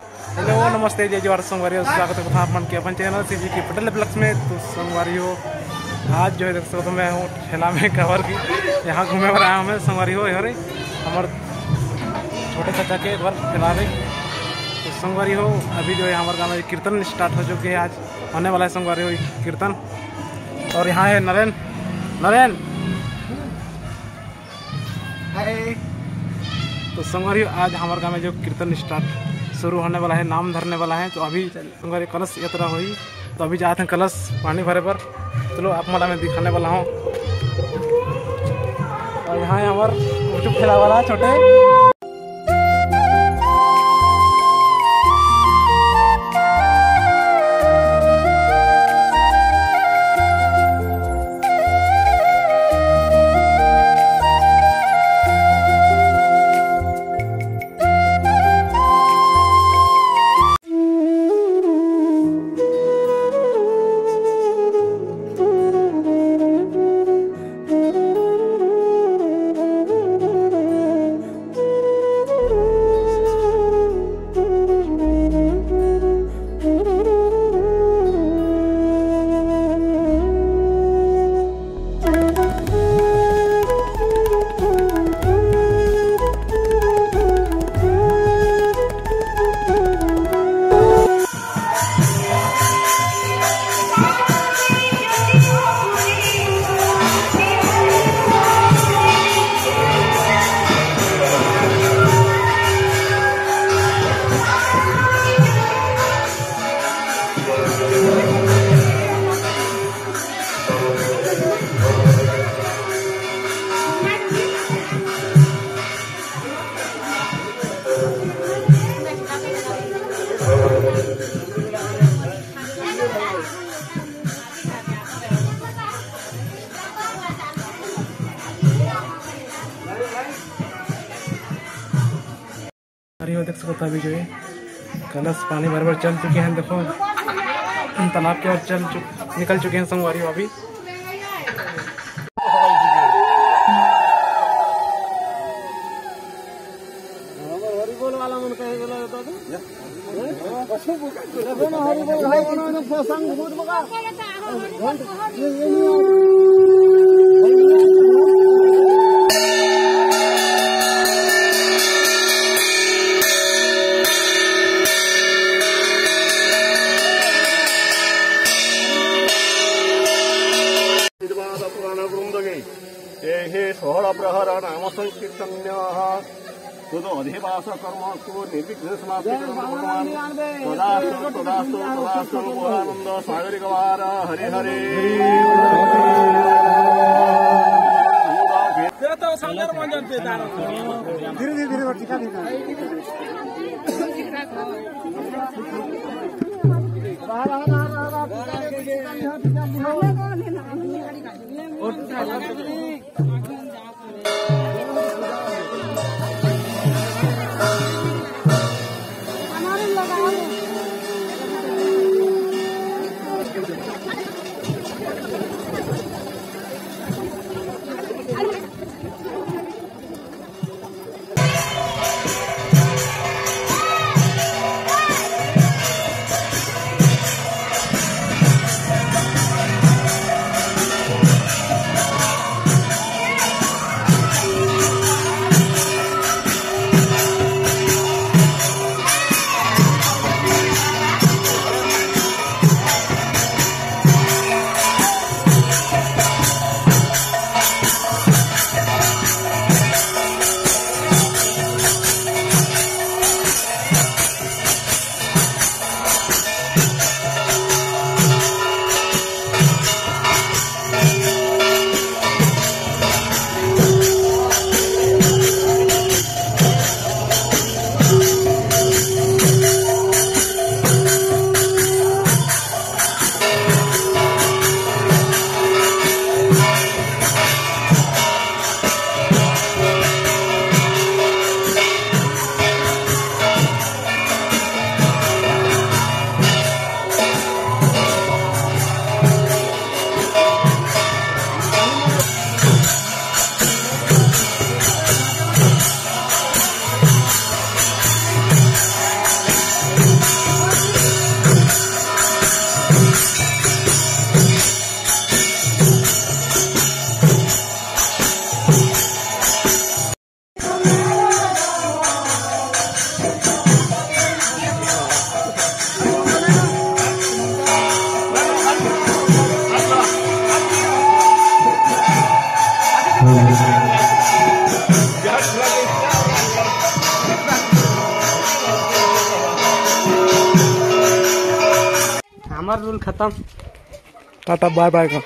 Hello नमस्ते जय जवाहर संगवारी स्वागत है अपन के अपन चैनल सी जी की पटेल ब्लॉग्स में। तो संगवारी हो आज जो है देख सकते हो मैं हूँ ठेला में कवर की यहाँ घूमे पर आया हूँ मैं संगवारी हो हमारे छोटे चाचा के घर ठेला में। तो संगवारी हो अभी जो है हमारे गाँव में कीर्तन स्टार्ट हो चुके हैं, आज होने वाला है संगवारी हो कीर्तन। और यहाँ है नरेन नरेन तो संगवारी आज हमारे गाँव में जो कीर्तन स्टार्ट शुरू होने वाला है, नाम धरने वाला है। तो अभी संगवारी कलश यात्रा हुई तो अभी जाते हैं कलश पानी भरे पर। चलो आप मला मैं दिखाने वाला हूँ। और यहाँ है हमारे खेला वाला छोटे देख सकते अभी जो है कलश पानी भर भर चल चुके हैं। देखो तालाब के ओर निकल चुके हैं संगवारी अभी। प्रहर नाम संकीर्तन्य तद अधिवास कर्म को निर्विघ्न समाप्ति आनंद सागरिक वार हरे हरे धीरे धीरे हमार रूल खत्म। टाटा बाय बाय का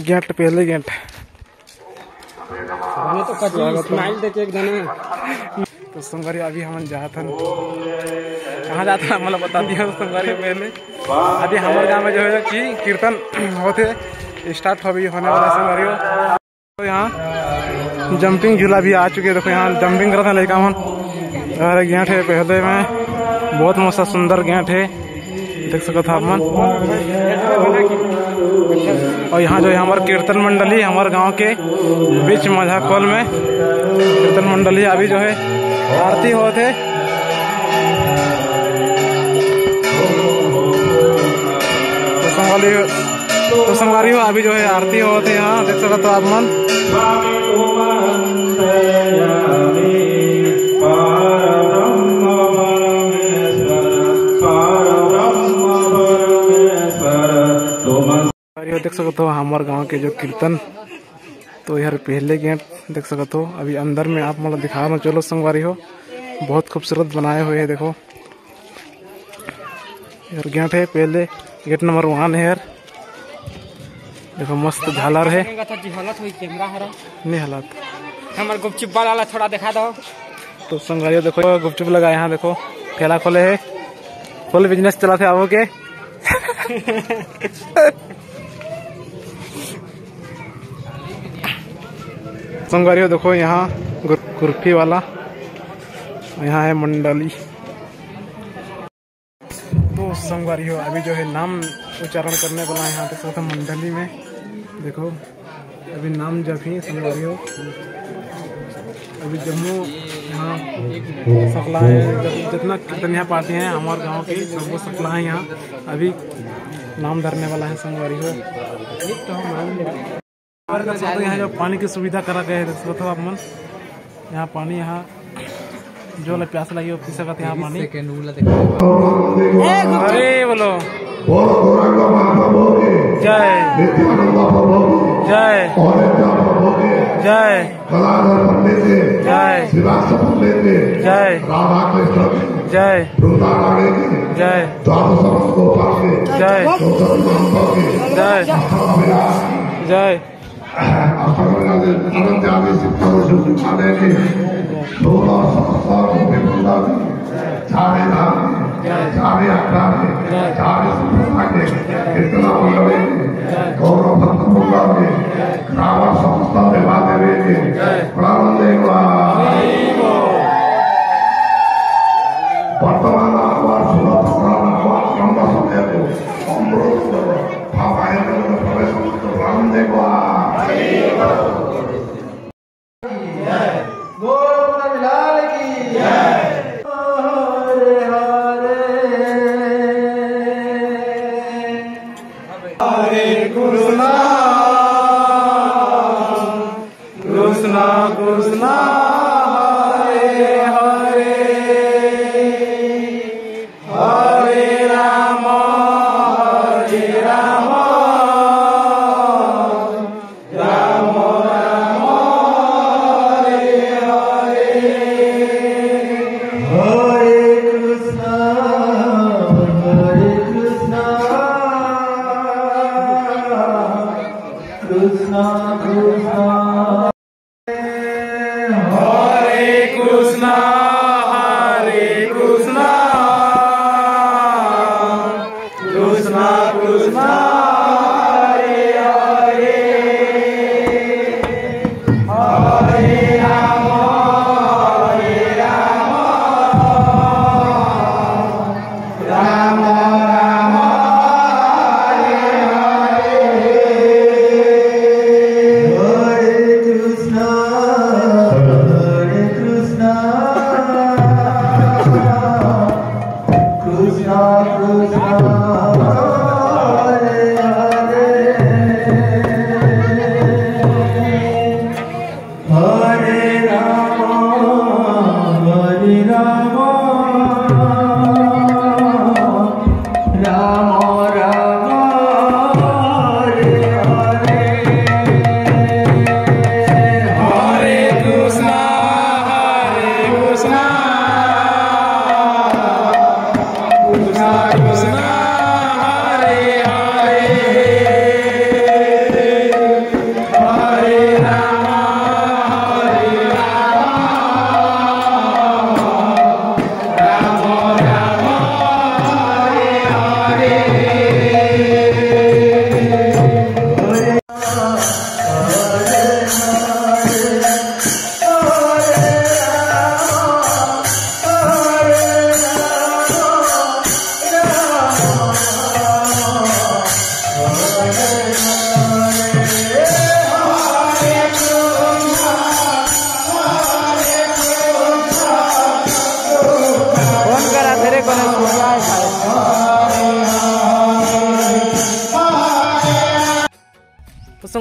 गेट पहले गेट तो कभी स्माइल देके एक दिन। तो संगवारी अभी हम जाते हैं कहाँ जाते हैं मतलब बता दिया संगवारी पहले। अभी हमारे गाँव में जो है कि कीर्तन होते स्टार्ट होने वाला संगवारी। तो यहाँ जंपिंग झूला भी आ चुके हैं। देखो यहाँ जंपिंग कर रहा था लड़का मन। और गेट है पहले में बहुत मस्त सुंदर गेट है देख सको था मन। और यहाँ जो है हमारे कीर्तन मंडली हमारे गांव के बीच माझा खोल में कीर्तन मंडली अभी जो है आरती होते। तो संगवारी हो अभी जो है आरती होते यहाँ देख सको तो आप मन। देख सकते हो हमारे गांव के जो कीर्तन तो यार पहले गेट देख सकते हो। अभी अंदर में आप मतलब दिखा रहा हूँ चलो संगवारी हो बहुत खूबसूरत बनाए हुए है। देखो यार गेट है पहले गेट नंबर 1 है यार। देखो मस्त झालर है नहीं हालत हमारे गुपचुप वाला थोड़ा दिखा दो। तो संगवारी देखो गुपचुप लगा यहाँ देखो ठेला खोले है फुल बिजनेस चला थे आओ के। संगवारी देखो यहाँ कुर्फी वाला यहाँ है मंडली। तो संगवारी हो अभी जो है नाम उच्चारण करने वाला यहाँ पे तो मंडली में देखो अभी नाम जब ही संगवारी हो। अभी जम्मू यहाँ सकला है जितना कीर्तन यहाँ पार्टी है हमारे गांव की सब वो सकला है यहाँ अभी नाम धरने वाला है संगवारी हो। तो यहाँ जो पानी की सुविधा करा गया है देख सकते हो आप मन। यहाँ पानी यहाँ जो प्यास लगी हो पी सकते यहाँ पानी। अरे बोलो जय जय जय जय जय जय जय जय जय कृष्णा हरे हरे हरे राम राम राम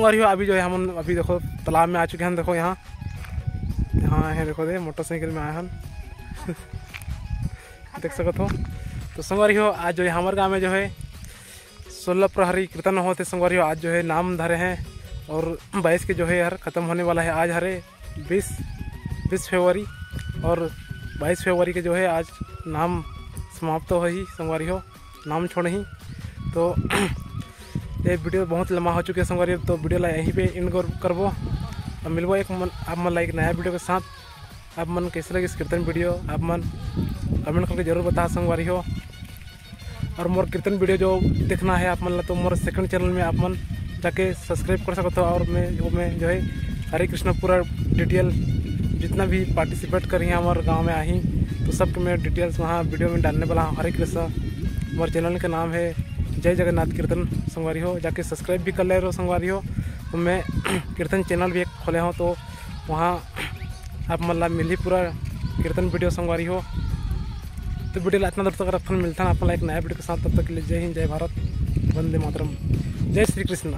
संगवारी हो अभी जो है हम अभी देखो तालाब में आ चुके हैं। देखो यहाँ है, देखो दे मोटरसाइकिल में आए हम देख सकते हो। तो संगवारी हो आज जो है हमारे गाँव में जो है 16 प्रहरी कीर्तन होते संगवारी हो। आज जो है नाम धरे हैं और 22 के जो है यार ख़त्म होने वाला है। आज हरे 20 फरवरी और 22 फरवरी के जो है आज नाम समाप्त हो ही संगवारी हो, नाम छोड़ ही। तो ये वीडियो बहुत लंबा हो चुके हैं संगवारी हो, तो वीडियो ला यहीं पे इन करबो। अब मिलबो एक मन आप मन लाइक नया वीडियो के साथ। आप मन कैसे लगे इस कीर्तन वीडियो आप मन कमेंट करके जरूर बता संगवारी हो। और मोर कीर्तन वीडियो जो देखना है आप मन तो मोर सेकंड चैनल में आप मन जाके सब्सक्राइब कर सकते हो। और मैं जो है हरे कृष्ण पूरा डिटेल जितना भी पार्टिसिपेट करी हैं हमारे गांव में आई तो सबके मैं डिटेल्स वहाँ वीडियो में डालने वाला हूँ। हरे कृष्ण हमारे चैनल का नाम है जय जगन्नाथ कीर्तन संगवारी हो, जाके सब्सक्राइब भी कर ले रहे हो संगवारी हो। तो मैं कीर्तन चैनल भी एक खोले हूँ तो वहाँ आप मतलब मिली पूरा कीर्तन वीडियो संगवारी हो। तो वीडियो इतना दूर तक अपन मिलता है अपन एक नया वीडियो के साथ। तब तक के लिए जय हिंद, जय भारत, वंदे मातरम, जय श्री कृष्ण।